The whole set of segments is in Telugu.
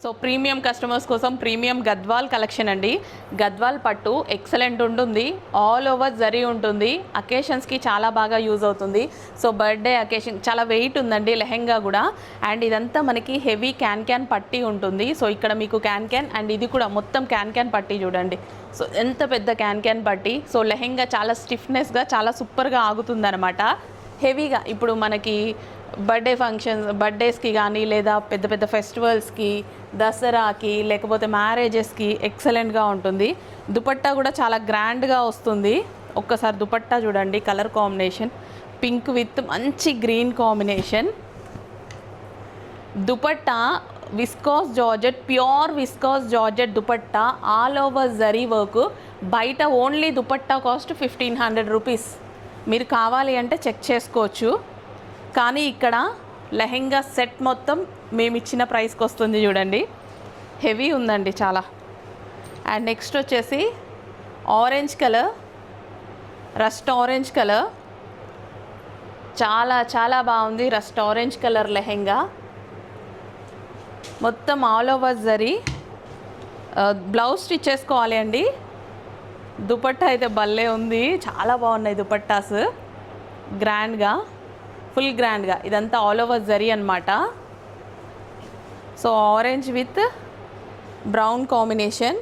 సో ప్రీమియం కస్టమర్స్ కోసం ప్రీమియం గద్వాల్ కలెక్షన్ అండి. గద్వాల్ పట్టు ఎక్సలెంట్ ఉంటుంది, ఆల్ ఓవర్ జరీ ఉంటుంది, అకేషన్స్కి చాలా బాగా యూజ్ అవుతుంది. సో బర్త్డే అకేషన్ చాలా వెయిట్ ఉందండి లెహెంగా కూడా. అండ్ ఇదంతా మనకి హెవీ క్యాన్ పట్టీ ఉంటుంది. సో ఇక్కడ మీకు క్యాన్ అండ్ ఇది కూడా మొత్తం క్యాన్ పట్టీ చూడండి. సో ఎంత పెద్ద క్యాన్ పట్టీ. సో లెహెంగా చాలా స్టిఫ్నెస్గా చాలా సూపర్గా ఆగుతుందన్నమాట. హెవీగా ఇప్పుడు మనకి బర్త్డే ఫంక్షన్స్ బర్త్డేస్కి కానీ లేదా పెద్ద పెద్ద ఫెస్టివల్స్కి, దసరాకి, లేకపోతే మ్యారేజెస్కి ఎక్సలెంట్గా ఉంటుంది. దుపట్టా కూడా చాలా గ్రాండ్గా వస్తుంది. ఒక్కసారి దుపట్టా చూడండి, కలర్ కాంబినేషన్ పింక్ విత్ మంచి green combination. Dupatta viscous georgette, pure viscous georgette dupatta, all over zari work. బయట ఓన్లీ దుపట్టా కాస్ట్ 1500 రూపీస్. మీరు కావాలి అంటే చెక్ చేసుకోవచ్చు. కానీ ఇక్కడ లెహెంగా సెట్ మొత్తం మేము ఇచ్చిన ప్రైస్కి వస్తుంది చూడండి. హెవీ ఉందండి చాలా. అండ్ నెక్స్ట్ వచ్చేసి orange colour, rust orange colour, చాలా చాలా బాగుంది. రస్ట్ ఆరెంజ్ కలర్ లెహెంగా మొత్తం all over zari. Blouse stitch చేసుకోవాలి అండి. దుపట్టా అయితే భలే ఉంది, చాలా బాగున్నాయి దుపట్టాస్. గ్రాండ్గా, ఫుల్ గ్రాండ్గా ఇదంతా ఆల్ ఓవర్ జరీ అనమాట. So orange with brown combination.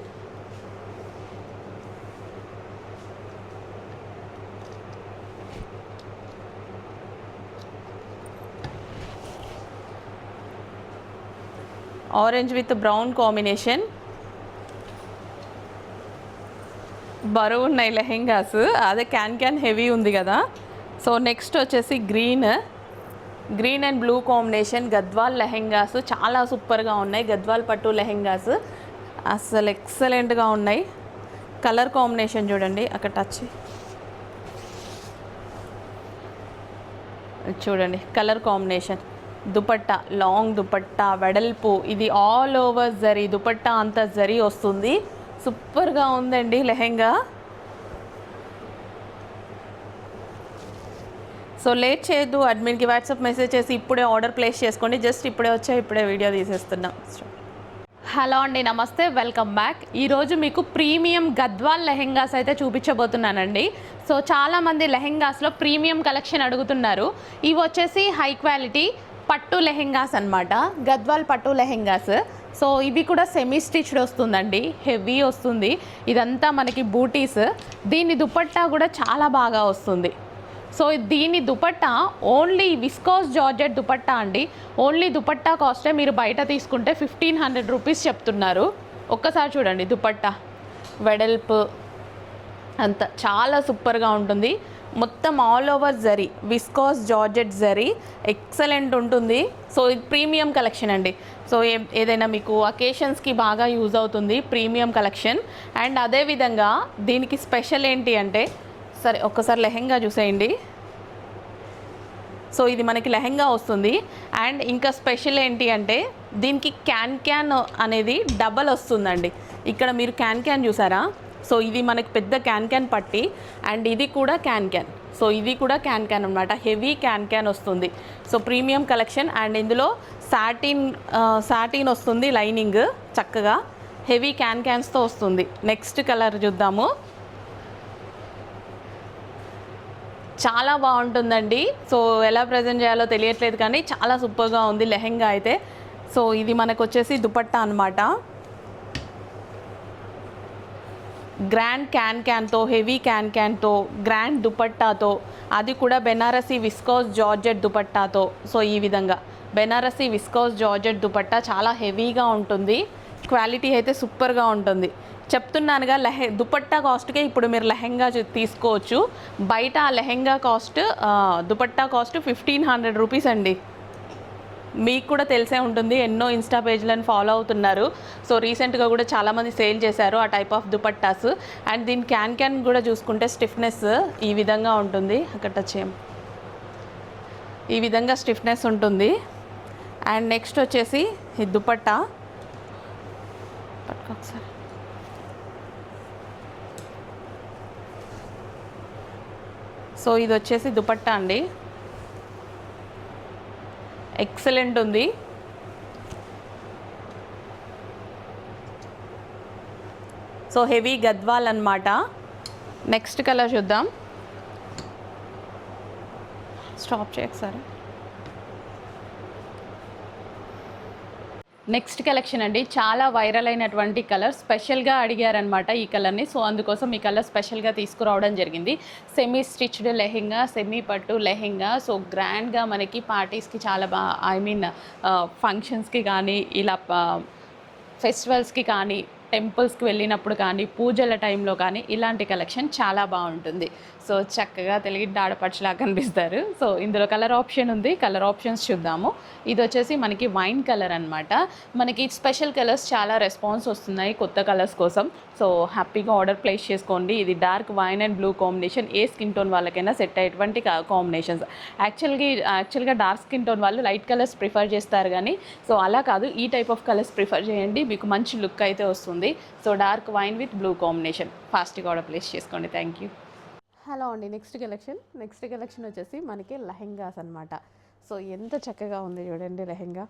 Orange with brown combination. బరువు ఉన్నాయి లెహెంగాస్, అదే క్యాన్ హెవీ ఉంది కదా. సో నెక్స్ట్ వచ్చేసి green and blue combination Gadwal lehengas చాలా సూపర్గా ఉన్నాయి. గద్వాల్ పట్టు లెహెంగాస్ అసలు ఎక్సలెంట్గా ఉన్నాయి. కలర్ కాంబినేషన్ చూడండి, అక్కడ టచ్ చూడండి, colour combination. Dupatta long dupatta, వెడల్పు, ఇది ఆల్ ఓవర్ జరీ దుపట్టా అంతా జరీ వస్తుంది. సూపర్గా ఉందండి లెహెంగా. సో లేట్ చేయొద్దు, అడ్మిన్కి వాట్సాప్ మెసేజ్ చేసి ఇప్పుడే ఆర్డర్ ప్లేస్ చేసుకోండి. జస్ట్ ఇప్పుడే ఇప్పుడే వీడియో తీసేస్తున్నాం. హలో అండి, నమస్తే, వెల్కమ్ బ్యాక్. ఈరోజు మీకు ప్రీమియం గద్వాల్ లెహెంగాస్ అయితే చూపించబోతున్నానండి. సో చాలామంది లెహెంగాస్లో ప్రీమియం కలెక్షన్ అడుగుతున్నారు. ఇవి వచ్చేసి హై క్వాలిటీ పట్టు లెహెంగాస్ అనమాట, గద్వాల్ పట్టు లెహెంగాస్. సో ఇవి కూడా సెమీ స్టిచ్డ్ వస్తుందండి, హెవీ వస్తుంది. ఇదంతా మనకి బూటీస్. దీని దుపట్టా కూడా చాలా బాగా వస్తుంది. సో దీని dupatta only viscous georgette dupatta అండి. ఓన్లీ దుపట్టా కాస్టే మీరు బయట తీసుకుంటే 1500 రూపీస్ చెప్తున్నారు. ఒక్కసారి చూడండి దుపట్టా వెడల్పు అంతా చాలా సూపర్గా ఉంటుంది. మొత్తం all over zari viscous georgette zari excellent ఉంటుంది. సో ఇది ప్రీమియం కలెక్షన్ అండి. సో ఏదైనా మీకు అకేషన్స్కి బాగా యూజ్ అవుతుంది ప్రీమియం కలెక్షన్. అండ్ అదేవిధంగా దీనికి స్పెషల్ ఏంటి అంటే, సరే ఒక్కసారి లెహెంగా చూసేయండి. సో ఇది మనకి లెహెంగా వస్తుంది. అండ్ ఇంకా స్పెషల్ ఏంటి అంటే దీనికి క్యాన్ అనేది డబల్ వస్తుందండి. ఇక్కడ మీరు క్యాన్ చూసారా. సో ఇది మనకి పెద్ద క్యాన్ పట్టి, అండ్ ఇది కూడా క్యాన్. సో ఇది కూడా క్యాన్ అనమాట, హెవీ క్యాన్ వస్తుంది. So premium collection. అండ్ ఇందులో సాటిన్ వస్తుంది, లైనింగ్ చక్కగా హెవీ క్యాన్స్తో వస్తుంది. నెక్స్ట్ కలర్ చూద్దాము. చాలా బాగుంటుందండి. సో ఎలా ప్రజెంట్ చేయాలో తెలియట్లేదు కానీ చాలా సూపర్గా ఉంది లెహెంగా అయితే. సో ఇది మనకు వచ్చేసి దుపట్టా అనమాట. గ్రాండ్ క్యాన్తో, హెవీ క్యాన్తో, గ్రాండ్ దుపట్టాతో, అది కూడా బెనారసీ విస్కాస్ జార్జెట్ దుపట్టాతో. సో ఈ విధంగా బెనారసీ విస్కాస్ జార్జెట్ దుపట్టా చాలా హెవీగా ఉంటుంది. క్వాలిటీ అయితే సూపర్గా ఉంటుంది. చెప్తున్నానుగా దుపట్టా కాస్ట్కే ఇప్పుడు మీరు లెహెంగా తీసుకోవచ్చు. బయట ఆ lehenga cost dupatta cost 1500 rupees అండి. మీకు కూడా తెలిసే ఉంటుంది, ఎన్నో ఇన్స్టా పేజ్లను ఫాలో అవుతున్నారు. సో రీసెంట్గా కూడా చాలామంది సేల్ చేశారు ఆ టైప్ ఆఫ్ దుపట్టాస్. అండ్ దీని క్యాన్ కూడా చూసుకుంటే స్టిఫ్నెస్ ఈ విధంగా ఉంటుంది. అక్కడ టచ్ ఈ విధంగా స్టిఫ్నెస్ ఉంటుంది. అండ్ నెక్స్ట్ వచ్చేసి ఈ దుపట్టా ఒకసారి. సో ఇది వచ్చేసి దుపట్టా అండి, ఎక్సలెంట్ ఉంది. సో హెవీ గద్వాల్ అన్నమాట. నెక్స్ట్ కలర్ చూద్దాం. స్టాప్ చేయకసారి. నెక్స్ట్ కలెక్షన్ అండి, చాలా వైరల్ అయినటువంటి కలర్, స్పెషల్గా అడిగారనమాట ఈ కలర్ని. సో అందుకోసం ఈ కలర్ స్పెషల్గా తీసుకురావడం జరిగింది. సెమీ స్టిచ్డ్ లెహెంగా, సెమీ పట్టు లెహెంగా. సో గ్రాండ్గా మనకి పార్టీస్కి చాలా ఫంక్షన్స్కి కానీ, ఇలా ఫెస్టివల్స్కి కానీ, టెంపుల్స్కి వెళ్ళినప్పుడు కానీ, పూజల టైంలో కానీ ఇలాంటి కలెక్షన్ చాలా బాగుంటుంది. సో చక్కగా తెలుగు ఆడపడుచులా కనిపిస్తారు. సో ఇందులో కలర్ ఆప్షన్ ఉంది, కలర్ ఆప్షన్స్ చూద్దాము. ఇది వచ్చేసి మనకి వైన్ కలర్ అనమాట. మనకి స్పెషల్ కలర్స్ చాలా రెస్పాన్స్ వస్తున్నాయి కొత్త కలర్స్ కోసం. సో హ్యాపీగా ఆర్డర్ ప్లేస్ చేసుకోండి. ఇది wine and blue combination. A skin tone వాళ్ళకైనా సెట్ అయ్యేటువంటి కాంబినేషన్స్. యాక్చువల్గా డార్క్ స్కిన్ టోన్ వాళ్ళు లైట్ కలర్స్ ప్రిఫర్ చేస్తారు, కానీ సో అలా కాదు, ఈ టైప్ ఆఫ్ కలర్స్ ప్రిఫర్ చేయండి, మీకు మంచి లుక్ అయితే వస్తుంది. So dark wine with blue combination. ఫాస్ట్గా ఆర్డర్ ప్లేస్ చేసుకోండి. Thank you. హలో అండి, నెక్స్ట్ కలెక్షన్ వచ్చేసి మనకి లెహెంగాస్ అనమాట. సో ఎంత చక్కగా ఉంది చూడండి లెహెంగా.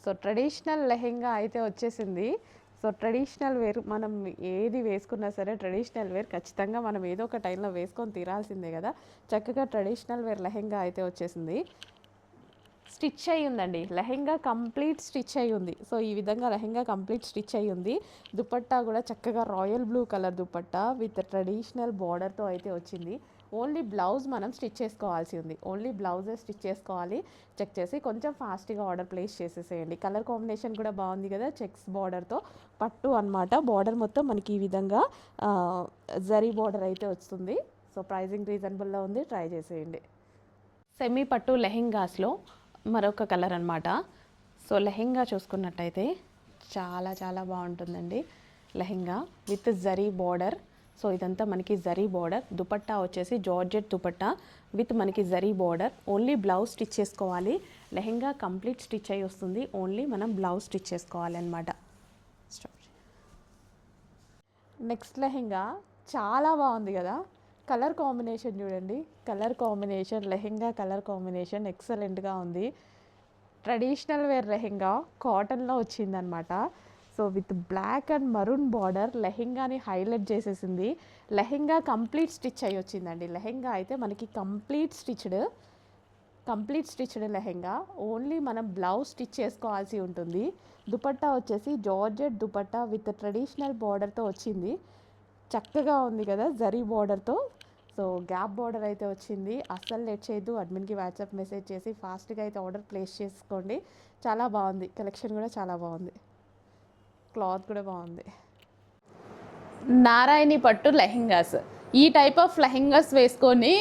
సో ట్రెడిషనల్ లెహెంగా అయితే వచ్చేసింది. సో ట్రెడిషనల్ వేర్ మనం ఏది వేసుకున్నా సరే, ట్రెడిషనల్ వేర్ ఖచ్చితంగా మనం ఏదో ఒక టైంలో వేసుకొని తీరాల్సిందే కదా. చక్కగా ట్రెడిషనల్ వేర్ లెహెంగా అయితే వచ్చేసింది. స్టిచ్ అయ్యి ఉందండి లెహెంగా, కంప్లీట్ స్టిచ్ అయ్యి ఉంది. సో ఈ విధంగా లెహెంగా కంప్లీట్ స్టిచ్ అయ్యి ఉంది. దుపట్టా కూడా చక్కగా royal blue colour dupatta with traditional బార్డర్తో అయితే వచ్చింది. ఓన్లీ బ్లౌజ్ మనం స్టిచ్ చేసుకోవాల్సి ఉంది, ఓన్లీ బ్లౌజే స్టిచ్ చేసుకోవాలి. చెక్ చేసి కొంచెం ఫాస్ట్గా ఆర్డర్ ప్లేస్ చేసేసేయండి. కలర్ కాంబినేషన్ కూడా బాగుంది కదా, చెక్స్ బార్డర్తో పట్టు అనమాట. బార్డర్ మొత్తం మనకి ఈ విధంగా జరీ బార్డర్ అయితే వస్తుంది. సో ప్రైజింగ్ రీజనబుల్లో ఉంది, ట్రై చేసేయండి. సెమీ పట్టు లెహెంగాస్లో మరొక కలర్ అనమాట. సో లెహెంగా చూసుకున్నట్టయితే చాలా చాలా బాగుంటుందండి. Lehenga with zari border. So ఇదంతా మనకి జరీ బార్డర్. దుపట్టా వచ్చేసి జార్జెట్ దుపట్టా విత్ మనకి zari border. Only blouse stitch చేసుకోవాలి. లెహెంగా కంప్లీట్ స్టిచ్ అయి వస్తుంది, ఓన్లీ మనం బ్లౌజ్ స్టిచ్ చేసుకోవాలి అనమాట. నెక్స్ట్ లెహెంగా చాలా బాగుంది కదా. కలర్ కాంబినేషన్ చూడండి, colour combination lehenga colour combination ఎక్సలెంట్గా ఉంది. ట్రెడిషనల్ వేర్ లెహెంగా కాటన్లో వచ్చిందనమాట. So with black and maroon border లెహెంగాని హైలైట్ చేసేసింది. లెహెంగా కంప్లీట్ స్టిచ్ అయ్యి వచ్చిందండి. లెహెంగా అయితే మనకి కంప్లీట్ స్టిచ్డ్ లెహెంగా. ఓన్లీ మనం బ్లౌజ్ స్టిచ్ చేసుకోవాల్సి ఉంటుంది. దుపట్టా వచ్చేసి జార్జెట్ దుపట్టా విత్ ట్రెడిషనల్ బార్డర్తో వచ్చింది. చక్కగా ఉంది కదా జరీ బార్డర్తో. సో గ్యాప్ బార్డర్ అయితే వచ్చింది. అస్సలు లేట్ చేయొద్దు, అడ్మిన్కి వాట్సాప్ మెసేజ్ చేసి ఫాస్ట్గా అయితే ఆర్డర్ ప్లేస్ చేసుకోండి. చాలా బాగుంది, కలెక్షన్ కూడా చాలా బాగుంది, క్లాత్ కూడా బాగుంది. నారాయణి పట్టు లెహెంగాస్. ఈ టైప్ ఆఫ్ లెహెంగాస్ వేసుకొని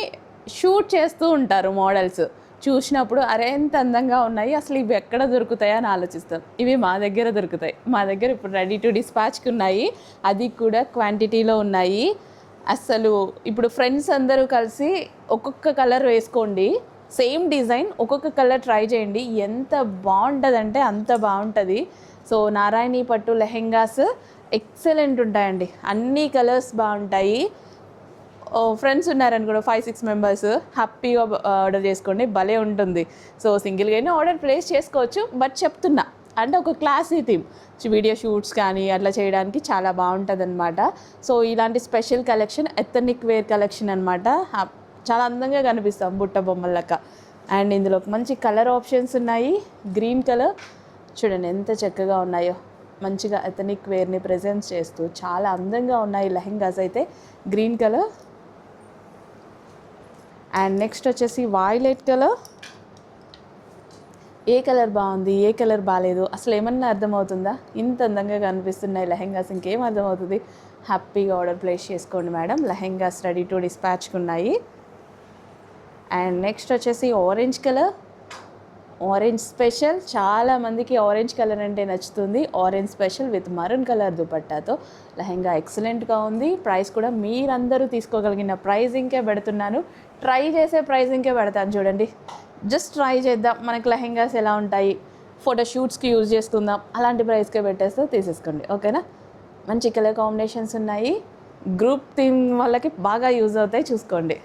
షూట్ చేస్తూ ఉంటారు మోడల్స్. చూసినప్పుడు అరే ఎంత అందంగా ఉన్నాయి, అసలు ఇవి ఎక్కడ దొరుకుతాయా అని ఆలోచిస్తాం. ఇవి మా దగ్గర దొరుకుతాయి. మా దగ్గర ఇప్పుడు రెడీ టు డిస్పాచ్కి ఉన్నాయి, అది కూడా క్వాంటిటీలో ఉన్నాయి. అసలు ఇప్పుడు ఫ్రెండ్స్ అందరూ కలిసి ఒక్కొక్క కలర్ వేసుకోండి, సేమ్ డిజైన్ ఒక్కొక్క కలర్ ట్రై చేయండి, ఎంత బాగుంటుందంటే అంత బాగుంటుంది. సో నారాయణి పట్టు లెహెంగాస్ ఎక్సలెంట్ ఉంటాయండి, అన్ని కలర్స్ బాగుంటాయి. ఫ్రెండ్స్ ఉన్నారనుకో 5-6 మెంబర్స్ హ్యాపీగా ఆర్డర్ చేసుకోండి, భలే ఉంటుంది. సో సింగిల్గానే ఆర్డర్ ప్లేస్ చేసుకోవచ్చు, బట్ చెప్తున్నా అంటే ఒక క్లాసీ థీమ్ వీడియో షూట్స్ కానీ అట్లా చేయడానికి చాలా బాగుంటుంది అనమాట. సో ఇలాంటి special collection ethnic wear collection అనమాట. చాలా అందంగా కనిపిస్తాం బుట్ట బొమ్మలక. అండ్ ఇందులో మంచి కలర్ ఆప్షన్స్ ఉన్నాయి. గ్రీన్ కలర్ చూడండి ఎంత చక్కగా ఉన్నాయో, మంచిగా ఎథనిక్ వేర్ని ప్రెజెంట్ చేస్తూ చాలా అందంగా ఉన్నాయి లెహెంగాస్ అయితే. గ్రీన్ కలర్ అండ్ నెక్స్ట్ వచ్చేసి వైలెట్ కలర్. ఏ కలర్ బాగుంది ఏ కలర్ బాగాలేదు అసలు ఏమన్నా అర్థమవుతుందా? ఇంత అందంగా కనిపిస్తున్నాయి లెహెంగాస్, ఇంకేం అర్థమవుతుంది? హ్యాపీగా ఆర్డర్ ప్లేస్ చేసుకోండి మేడం. లెహెంగాస్ రెడీ టు డిస్పాచ్కి ఉన్నాయి. అండ్ నెక్స్ట్ వచ్చేసి ఆరెంజ్ కలర్. ఆరెంజ్ స్పెషల్, చాలామందికి ఆరెంజ్ కలర్ అంటే నచ్చుతుంది. Orange special with maroon colour దుపట్టాతో లెహెంగా ఎక్సలెంట్గా ఉంది. ప్రైస్ కూడా మీరందరూ తీసుకోగలిగిన ప్రైజింగ్కే పెడుతున్నాను, ట్రై చేసే ప్రైజింగ్కే పెడతాను. చూడండి, జస్ట్ ట్రై చేద్దాం మనకి లెహెంగాస్ ఎలా ఉంటాయి, ఫోటో షూట్స్కి యూజ్ చేసుకుందాం, అలాంటి ప్రైస్కే పెట్టేస్తే తీసేసుకోండి, ఓకేనా? మంచి కలర్ కాంబినేషన్స్ ఉన్నాయి, గ్రూప్ థీమ్ వాళ్ళకి బాగా యూజ్ అవుతాయి, చూసుకోండి.